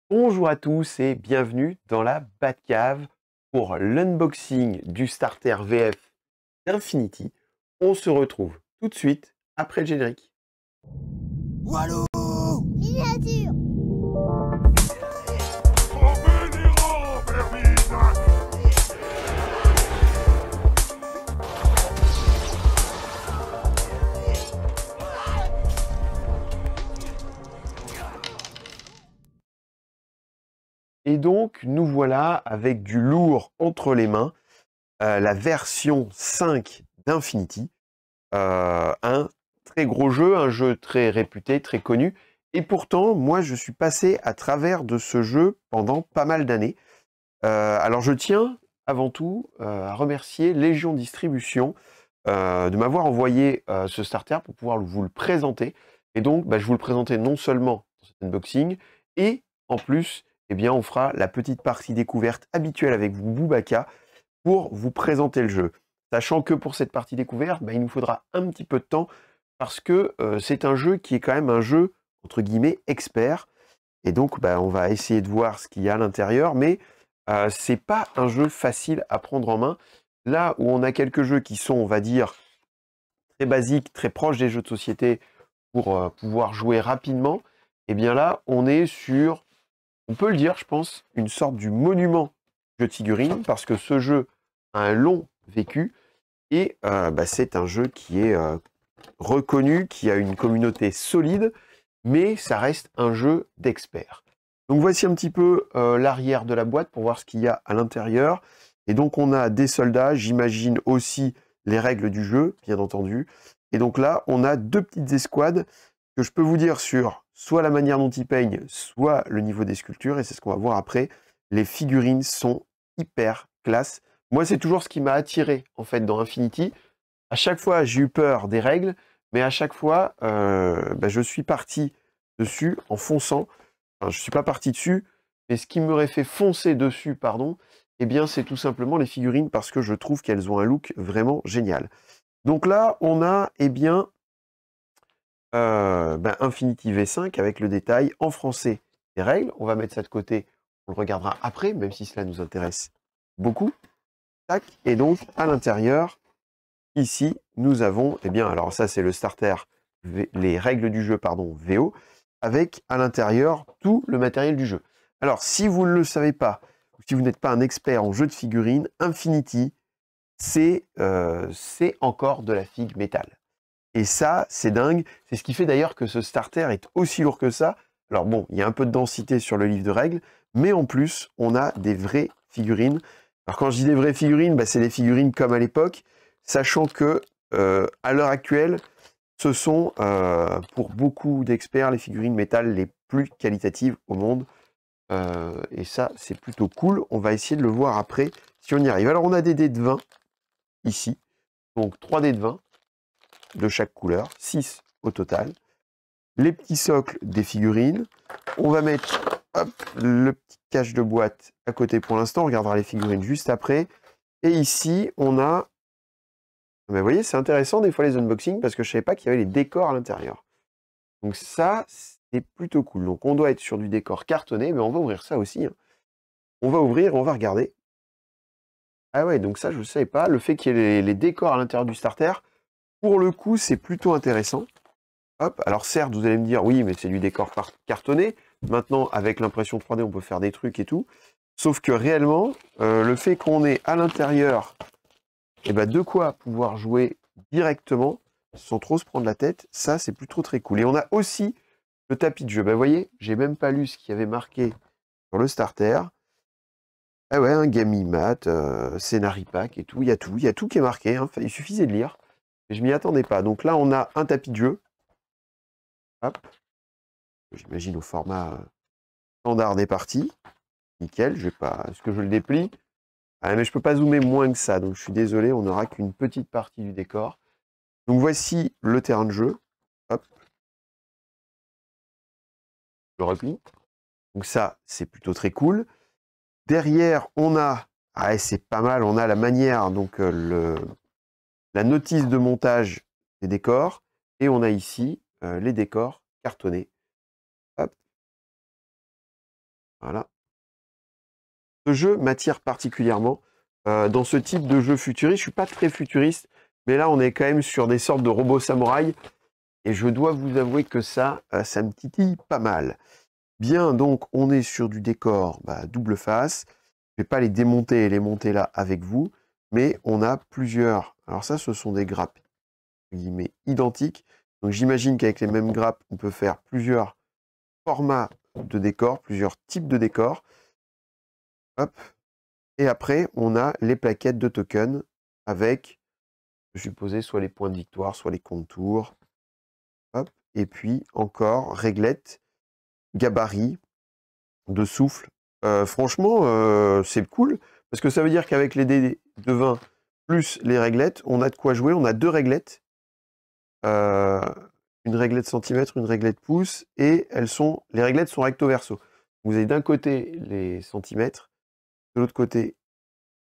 Bonjour à tous et bienvenue dans la Batcave pour l'unboxing du starter VF d'Infinity. On se retrouve tout de suite après le générique. Walou Miniature. Et donc nous voilà avec du lourd entre les mains, la version 5 d'Infinity. Un très gros jeu, un jeu très réputé, très connu. Et pourtant, moi je suis passé à travers de ce jeu pendant pas mal d'années. Alors je tiens avant tout à remercier Légion Distribution de m'avoir envoyé ce starter pour pouvoir vous le présenter. Et donc je vous le présentais non seulement dans cet unboxing, et en plus, eh bien, on fera la petite partie découverte habituelle avec vous, Boubaca, pour vous présenter le jeu. Sachant que pour cette partie découverte, il nous faudra un petit peu de temps parce que c'est un jeu qui est quand même un jeu, entre guillemets, expert. Et donc, on va essayer de voir ce qu'il y a à l'intérieur, mais c'est pas un jeu facile à prendre en main. Là où on a quelques jeux qui sont, on va dire, très basiques, très proches des jeux de société pour pouvoir jouer rapidement, et bien là, on est sur, on peut le dire, je pense, une sorte du monument jeu de figurines, parce que ce jeu a un long vécu, et c'est un jeu qui est reconnu, qui a une communauté solide, mais ça reste un jeu d'experts. Donc voici un petit peu l'arrière de la boîte pour voir ce qu'il y a à l'intérieur. Et donc on a des soldats, j'imagine aussi les règles du jeu, bien entendu. Et donc là, on a deux petites escouades que je peux vous dire sur soit la manière dont ils peignent, soit le niveau des sculptures, et c'est ce qu'on va voir après. Les figurines sont hyper classe. Moi, c'est toujours ce qui m'a attiré, en fait, dans Infinity. À chaque fois, j'ai eu peur des règles, mais à chaque fois, je suis parti dessus en fonçant. Enfin, je suis pas parti dessus, mais ce qui m'aurait fait foncer dessus, pardon, eh bien, c'est tout simplement les figurines parce que je trouve qu'elles ont un look vraiment génial. Donc là, on a, eh bien, Infinity V5 avec le détail en français des règles. On va mettre ça de côté, on le regardera après, même si cela nous intéresse beaucoup. Tac. Et donc, à l'intérieur, ici, nous avons, eh bien, alors ça, c'est le starter, les règles du jeu, pardon, VO, avec à l'intérieur tout le matériel du jeu. Alors, si vous ne le savez pas, ou si vous n'êtes pas un expert en jeu de figurines, Infinity, c'est encore de la figue métal. Et ça, c'est dingue. C'est ce qui fait d'ailleurs que ce starter est aussi lourd que ça. Alors bon, il y a un peu de densité sur le livre de règles, mais en plus, on a des vraies figurines. Alors quand je dis des vraies figurines, c'est des figurines comme à l'époque, sachant que à l'heure actuelle, ce sont pour beaucoup d'experts les figurines métal les plus qualitatives au monde. Et ça, c'est plutôt cool. On va essayer de le voir après si on y arrive. Alors on a des dés de 20 ici, donc 3 dés de 20 de chaque couleur, 6 au total. Les petits socles des figurines. On va mettre hop, le petit cache de boîte à côté pour l'instant. On regardera les figurines juste après. Et ici, on a... vous voyez, c'est intéressant des fois les unboxings parce que je ne savais pas qu'il y avait les décors à l'intérieur. Donc ça, c'est plutôt cool. Donc on doit être sur du décor cartonné, mais on va ouvrir ça aussi. On va ouvrir, on va regarder. Ah ouais, donc ça, je ne savais pas. Le fait qu'il y ait les décors à l'intérieur du starter, pour le coup, c'est plutôt intéressant. Hop, alors certes, vous allez me dire, oui, mais c'est du décor cartonné. Maintenant, avec l'impression 3D, on peut faire des trucs et tout. Sauf que réellement, le fait qu'on ait à l'intérieur de quoi pouvoir jouer directement, sans trop se prendre la tête, ça, c'est plutôt très cool. Et on a aussi le tapis de jeu. Vous voyez, j'ai même pas lu ce qu'il y avait marqué sur le starter. Ah ouais, un Gamimat, Scénarii Pack et tout. Il y a tout qui est marqué. Hein. Il suffisait de lire. Et je m'y attendais pas. Donc là, on a un tapis de jeu. Hop. J'imagine au format standard des parties. Nickel, je vais pas. Est-ce que je le déplie? Ah, mais je peux pas zoomer moins que ça, donc je suis désolé, on n'aura qu'une petite partie du décor. Donc voici le terrain de jeu. Hop. Je replie. Donc ça, c'est plutôt très cool. Derrière, on a, ah, c'est pas mal, on a la manière, donc la notice de montage des décors. Et on a ici les décors cartonnés. Hop. Voilà. Ce jeu m'attire particulièrement. Dans ce type de jeu futuriste, je suis pas très futuriste, mais là, on est quand même sur des sortes de robots samouraïs. Et je dois vous avouer que ça me titille pas mal. Bien, donc, on est sur du décor double face. Je ne vais pas les démonter et les monter là avec vous, mais on a plusieurs. Alors ça, ce sont des grappes guillemets identiques. Donc j'imagine qu'avec les mêmes grappes, on peut faire plusieurs formats de décors, plusieurs types de décors. Hop. Et après, on a les plaquettes de tokens avec, je suppose, soit les points de victoire, soit les contours. Hop. Et puis encore, réglettes, gabarit, de souffle. Franchement, c'est cool, parce que ça veut dire qu'avec les dés de 20 plus les réglettes, on a de quoi jouer. On a 2 réglettes. Une réglette centimètre, une réglette pouce, et les réglettes sont recto verso. Vous avez d'un côté les centimètres, de l'autre côté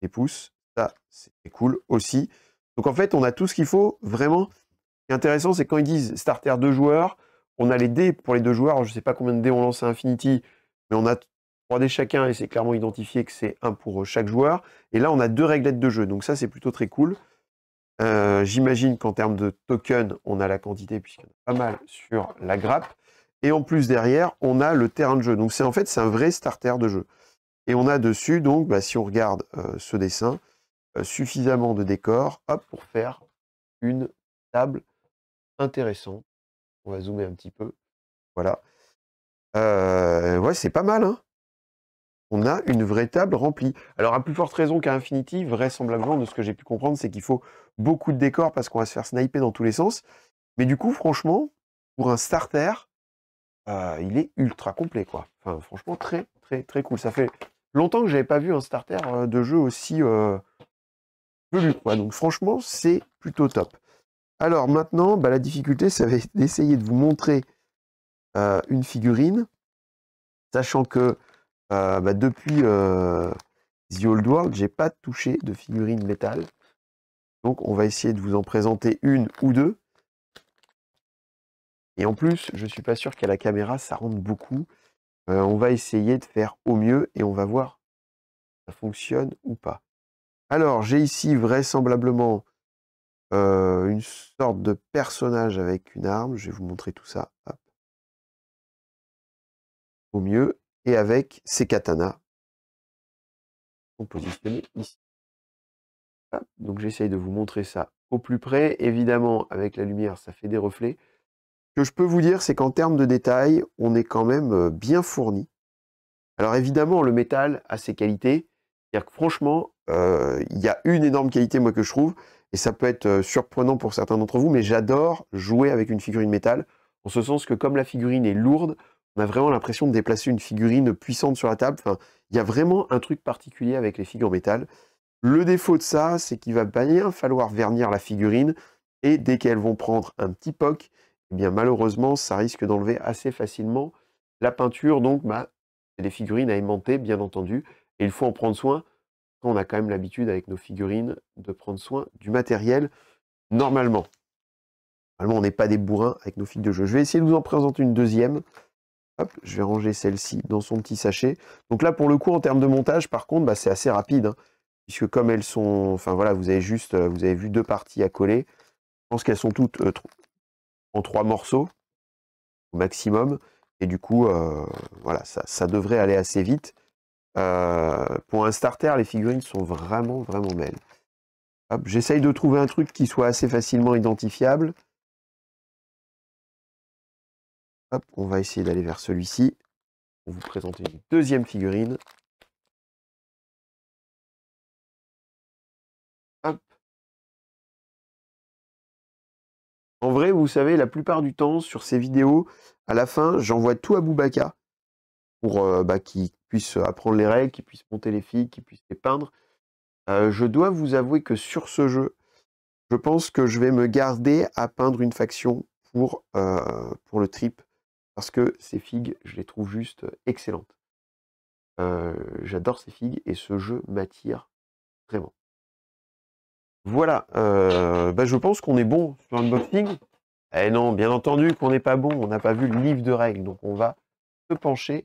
les pouces. Ça, c'est cool aussi. Donc en fait, on a tout ce qu'il faut. Vraiment, ce qui est intéressant, c'est quand ils disent starter 2 joueurs, on a les dés pour les 2 joueurs. Alors, je ne sais pas combien de dés on lance à Infinity, mais on a 3 dés chacun, et c'est clairement identifié que c'est un pour chaque joueur. Et là, on a 2 réglettes de jeu. Donc ça, c'est plutôt très cool. J'imagine qu'en termes de tokens, on a la quantité, puisqu'il y en a pas mal sur la grappe. Et en plus, derrière, on a le terrain de jeu. Donc en fait, c'est un vrai starter de jeu. Et on a dessus, donc, si on regarde ce dessin, suffisamment de décors, hop, pour faire une table intéressante. On va zoomer un petit peu. Voilà. Ouais, c'est pas mal, hein. On a une vraie table remplie. Alors, à plus forte raison qu'à Infinity, vraisemblablement, de ce que j'ai pu comprendre, c'est qu'il faut beaucoup de décors parce qu'on va se faire sniper dans tous les sens. Mais du coup, franchement, pour un starter, il est ultra complet, quoi. Enfin, franchement, très, très, très cool. Ça fait longtemps que j'avais pas vu un starter de jeu aussi velu, quoi. Donc, franchement, c'est plutôt top. Alors, maintenant, la difficulté, ça va être d'essayer de vous montrer une figurine, sachant que depuis The Old World, j'ai pas touché de figurine métal. Donc on va essayer de vous en présenter une ou deux. Et en plus, je suis pas sûr qu'à la caméra, ça rentre beaucoup. On va essayer de faire au mieux et on va voir si ça fonctionne ou pas. Alors, j'ai ici vraisemblablement une sorte de personnage avec une arme. Je vais vous montrer tout ça. Hop. Au mieux. Et avec ses katanas. Sont positionnés ici. Hop. Donc j'essaye de vous montrer ça au plus près. Évidemment, avec la lumière, ça fait des reflets. Ce que je peux vous dire, c'est qu'en termes de détails, on est quand même bien fourni. Alors évidemment, le métal a ses qualités. C'est-à-dire que franchement, il y a une énorme qualité, moi, que je trouve, et ça peut être surprenant pour certains d'entre vous, mais j'adore jouer avec une figurine métal, en ce sens que comme la figurine est lourde, on a vraiment l'impression de déplacer une figurine puissante sur la table. Enfin, il y a vraiment un truc particulier avec les figures métal. Le défaut de ça, c'est qu'il va bien falloir vernir la figurine, et dès qu'elles vont prendre un petit poc, eh bien malheureusement, ça risque d'enlever assez facilement la peinture. Donc, c'est des figurines à aimanter, bien entendu, et il faut en prendre soin. On a quand même l'habitude avec nos figurines de prendre soin du matériel normalement. Normalement, on n'est pas des bourrins avec nos figues de jeu. Je vais essayer de vous en présenter une deuxième. Hop, je vais ranger celle-ci dans son petit sachet. Donc là, pour le coup, en termes de montage, par contre, c'est assez rapide, hein, puisque comme elles sont... Enfin voilà, vous avez vu 2 parties à coller. Je pense qu'elles sont toutes en 3 morceaux au maximum. Et du coup, voilà, ça devrait aller assez vite. Pour un starter, les figurines sont vraiment, vraiment belles. J'essaye de trouver un truc qui soit assez facilement identifiable. Hop, on va essayer d'aller vers celui-ci pour vous présenter une deuxième figurine. Hop. En vrai, vous savez, la plupart du temps, sur ces vidéos, à la fin, j'envoie tout à Boubacar pour qu'il puisse apprendre les règles, qu'il puisse monter les figues, qu'il puisse les peindre. Je dois vous avouer que sur ce jeu, je pense que je vais me garder à peindre une faction pour le trip, parce que ces figues, je les trouve juste excellentes. J'adore ces figues et ce jeu m'attire vraiment. Voilà, je pense qu'on est bon sur l'unboxing. Eh non, bien entendu qu'on n'est pas bon, on n'a pas vu le livre de règles, donc on va se pencher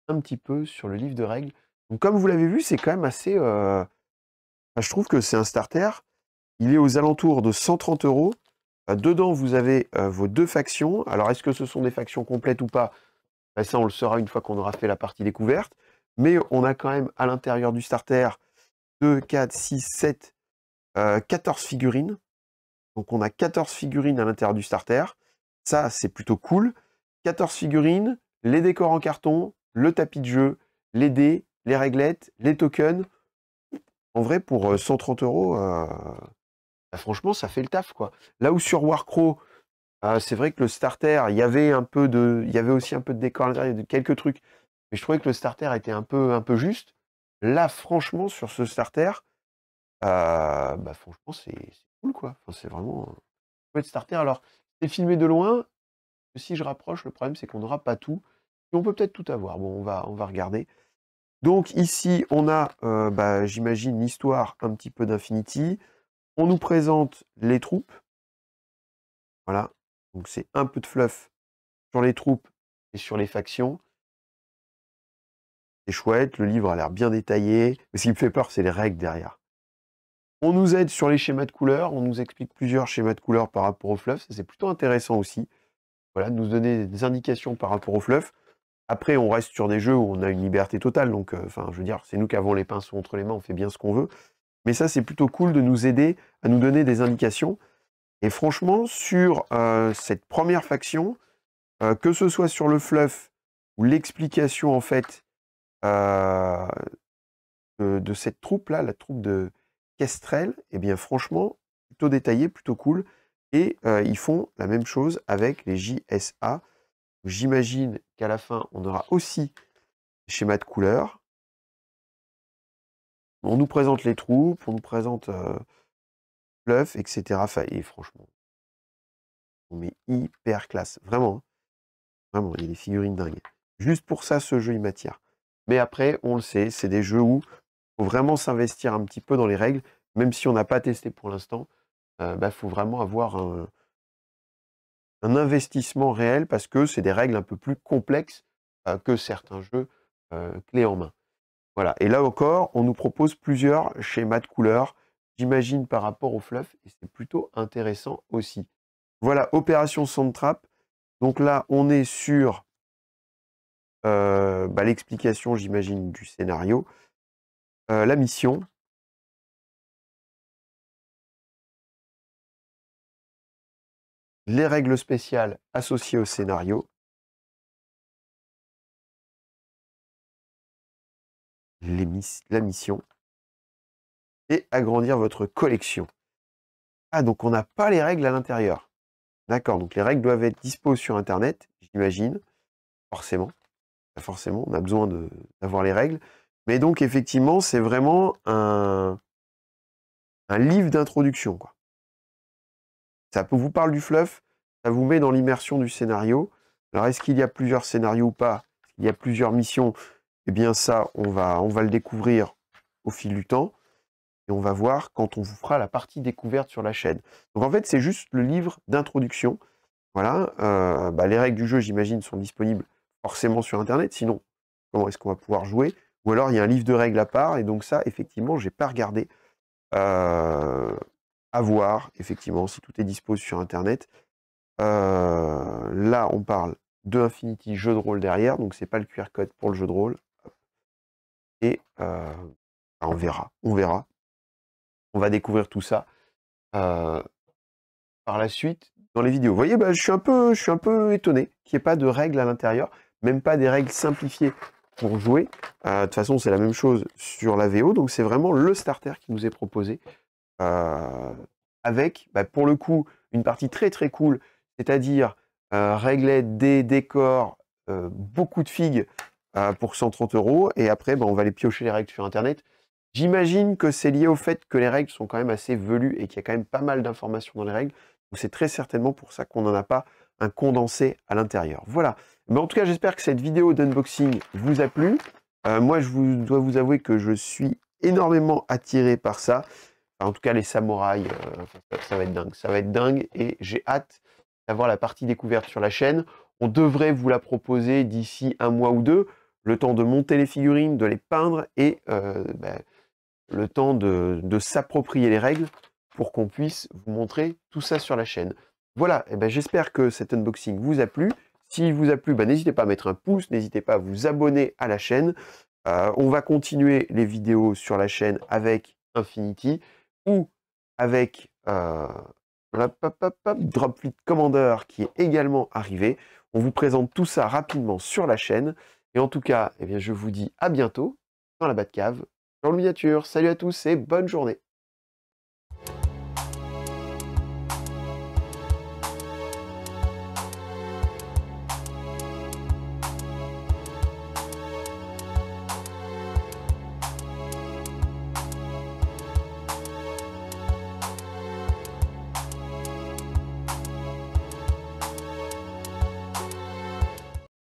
un petit peu sur le livre de règles. Donc comme vous l'avez vu, c'est quand même assez... je trouve que c'est un starter. Il est aux alentours de 130 €. Dedans, vous avez vos 2 factions. Alors, est-ce que ce sont des factions complètes ou pas? Ça, on le saura une fois qu'on aura fait la partie découverte. Mais on a quand même à l'intérieur du starter 2, 4, 6, 7, 14 figurines. Donc, on a 14 figurines à l'intérieur du starter. Ça, c'est plutôt cool. 14 figurines, les décors en carton, le tapis de jeu, les dés, les réglettes, les tokens. En vrai, pour 130 €, franchement, ça fait le taf, quoi. Là où sur Warcraft, c'est vrai que le starter, il y avait aussi un peu de décor à l'intérieur, de quelques trucs, mais je trouvais que le starter était un peu juste. Là, franchement, sur ce starter, franchement, c'est cool, quoi. Enfin, c'est vraiment un chouette starter. Alors, c'est filmé de loin. Si je rapproche, le problème, c'est qu'on n'aura pas tout. Mais on peut peut-être tout avoir. Bon, on va regarder. Donc ici, on a, j'imagine, l'histoire un petit peu d'Infinity. On nous présente les troupes. Voilà. Donc c'est un peu de fluff sur les troupes et sur les factions. C'est chouette, le livre a l'air bien détaillé. Mais ce qui me fait peur, c'est les règles derrière. On nous aide sur les schémas de couleurs, on nous explique plusieurs schémas de couleurs par rapport au fluff. Ça, c'est plutôt intéressant aussi. Voilà, de nous donner des indications par rapport au fluff. Après, on reste sur des jeux où on a une liberté totale. Donc, je veux dire, c'est nous qui avons les pinceaux entre les mains, on fait bien ce qu'on veut. Mais ça, c'est plutôt cool de nous aider à nous donner des indications. Et franchement, sur cette première faction, que ce soit sur le fluff ou l'explication, en fait, de cette troupe-là, la troupe de Kestrel, eh bien, franchement, plutôt détaillé, plutôt cool. Et ils font la même chose avec les JSA. J'imagine qu'à la fin, on aura aussi des schémas de couleurs. On nous présente les troupes, on nous présente Fluff, etc. Enfin, et franchement, on met hyper classe. Vraiment, hein. Vraiment, il y a des figurines dingues. Juste pour ça, ce jeu, il m'attire. Mais après, on le sait, c'est des jeux où il faut vraiment s'investir un petit peu dans les règles, même si on n'a pas testé pour l'instant. Faut vraiment avoir un investissement réel parce que c'est des règles un peu plus complexes que certains jeux clés en main. Voilà. Et là encore, on nous propose plusieurs schémas de couleurs, j'imagine par rapport au fluff, et c'est plutôt intéressant aussi. Voilà, Opération Sandtrap. Donc là, on est sur l'explication, j'imagine, du scénario, la mission. Les règles spéciales associées au scénario. La mission. Et agrandir votre collection. Ah, donc on n'a pas les règles à l'intérieur. D'accord, donc les règles doivent être dispo sur Internet, j'imagine. Forcément. Forcément, on a besoin d'avoir les règles. Mais donc, effectivement, c'est vraiment un livre d'introduction, quoi. Ça vous parle du fluff, ça vous met dans l'immersion du scénario. Alors, est-ce qu'il y a plusieurs scénarios ou pas? Est-ce qu'il y a plusieurs missions? Eh bien, ça, on va le découvrir au fil du temps. Et on va voir quand on vous fera la partie découverte sur la chaîne. Donc, en fait, c'est juste le livre d'introduction. Voilà. Les règles du jeu, j'imagine, sont disponibles forcément sur Internet. Sinon, comment est-ce qu'on va pouvoir jouer? Ou alors, il y a un livre de règles à part. Et donc, ça, effectivement, je n'ai pas regardé. À voir, effectivement, si tout est dispo sur Internet. Là, on parle de Infinity jeu de rôle derrière. Donc, c'est pas le QR code pour le jeu de rôle. Et on verra. On verra. On va découvrir tout ça par la suite dans les vidéos. Vous voyez, je suis un peu étonné qu'il n'y ait pas de règles à l'intérieur, même pas des règles simplifiées pour jouer. De toute façon, c'est la même chose sur la VO, donc c'est vraiment le starter qui nous est proposé avec, pour le coup, une partie très très cool, c'est-à-dire réglettes, dés, décors, beaucoup de figues pour 130 €, et après, on va aller piocher les règles sur Internet. J'imagine que c'est lié au fait que les règles sont quand même assez velues et qu'il y a quand même pas mal d'informations dans les règles. Donc c'est très certainement pour ça qu'on n'en a pas un condensé à l'intérieur. Voilà. Mais en tout cas, j'espère que cette vidéo d'unboxing vous a plu. Moi, dois vous avouer que je suis énormément attiré par ça. Enfin, en tout cas, les samouraïs, ça va être dingue. Ça va être dingue et j'ai hâte d'avoir la partie découverte sur la chaîne. On devrait vous la proposer d'ici un mois ou deux. le temps de monter les figurines, de les peindre et le temps de s'approprier les règles pour qu'on puisse vous montrer tout ça sur la chaîne. Voilà, j'espère que cet unboxing vous a plu. S'il vous a plu, n'hésitez pas à mettre un pouce, n'hésitez pas à vous abonner à la chaîne. On va continuer les vidéos sur la chaîne avec Infinity ou avec Dropfleet Commander qui est également arrivé. On vous présente tout ça rapidement sur la chaîne. Et en tout cas, je vous dis à bientôt dans la Batcave, dans le miniature. Salut à tous et bonne journée.